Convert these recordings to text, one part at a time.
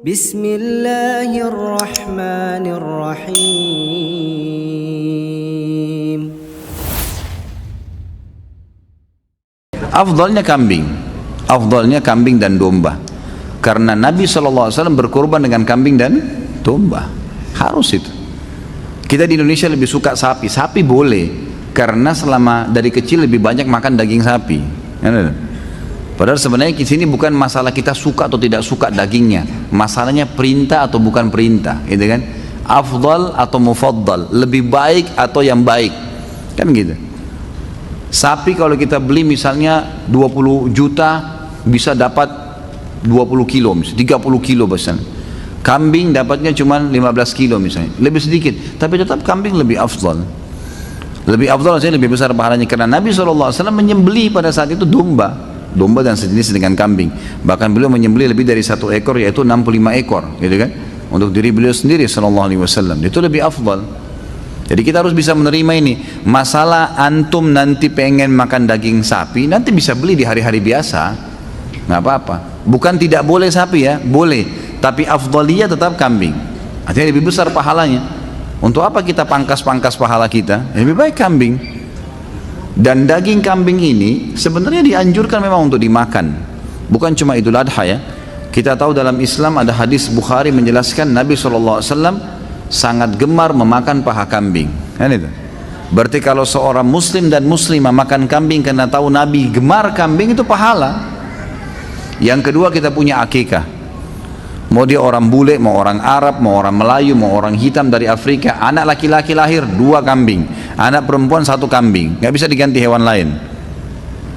Bismillahirrahmanirrahim. Afdalnya kambing dan domba, karena Nabi SAW berkorban dengan kambing dan domba. Harus itu. Kita di Indonesia lebih suka sapi. Sapi boleh, karena selama dari kecil lebih banyak makan daging sapi. Padahal sebenarnya di sini bukan masalah kita suka atau tidak suka dagingnya, masalahnya perintah atau bukan perintah, gitu kan? Afdal atau mufaddal, lebih baik atau yang baik, kan gitu. Sapi kalau kita beli misalnya 20 juta bisa dapat 20 kilo, misalnya 30 kilo misalnya. Kambing dapatnya cuma 15 kilo misalnya, lebih sedikit, tapi tetap kambing lebih afdal. Lebih afdal artinya lebih besar pahalanya, karena Nabi SAW menyembelih pada saat itu domba dan sejenis dengan kambing. Bahkan beliau menyembelih lebih dari 1 ekor, yaitu 65 ekor, gitu kan, untuk diri beliau sendiri SAW. Itu lebih afdal. Jadi kita harus bisa menerima ini. Masalah antum nanti pengen makan daging sapi, nanti bisa beli di hari-hari biasa, nggak apa-apa. Bukan tidak boleh sapi ya, boleh, tapi afdaliyah tetap kambing. Artinya lebih besar pahalanya. Untuk apa kita pangkas-pangkas pahala kita? Lebih baik kambing. Dan daging kambing ini sebenarnya dianjurkan memang untuk dimakan, bukan cuma Idul Adha ya. Kita tahu dalam Islam ada hadis Bukhari menjelaskan Nabi SAW sangat gemar memakan paha kambing, kan itu. Berarti kalau seorang muslim dan muslimah makan kambing karena tahu Nabi gemar kambing, itu pahala. Yang kedua, kita punya akikah. Mau dia orang bule, mau orang Arab, mau orang Melayu, mau orang hitam dari Afrika, anak laki-laki lahir 2 kambing, anak perempuan 1 kambing, nggak bisa diganti hewan lain.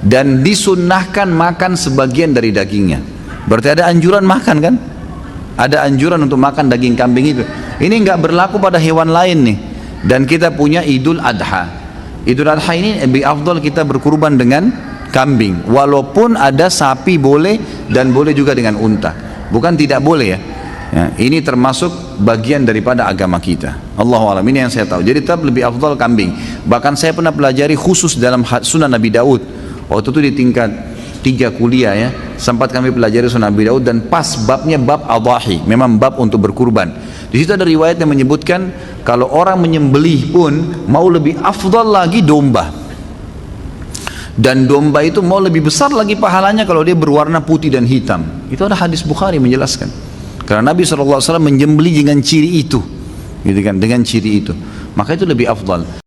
Dan disunnahkan makan sebagian dari dagingnya. Berarti ada anjuran makan kan? Ada anjuran untuk makan daging kambing itu. Ini nggak berlaku pada hewan lain nih. Dan kita punya Idul Adha. Idul Adha ini lebih afdal kita berkurban dengan kambing. Walaupun ada sapi boleh, dan boleh juga dengan unta. Bukan tidak boleh ya. Ini termasuk bagian daripada agama kita. Allahu a'lam, ini yang saya tahu. Jadi tetap lebih afdal kambing. Bahkan saya pernah pelajari khusus dalam Sunan Nabi Daud. Waktu itu di tingkat 3 kuliah ya, sempat kami pelajari Sunan Nabi Daud, dan pas babnya bab adhahi, memang bab untuk berkurban. Di situ ada riwayat yang menyebutkan kalau orang menyembelih pun mau lebih afdal lagi domba. Dan domba itu mau lebih besar lagi pahalanya kalau dia berwarna putih dan hitam. Itu ada hadis Bukhari menjelaskan. Karena Nabi SAW menyembelih dengan ciri itu, gitu kan, dengan ciri itu. Maka itu lebih afdal.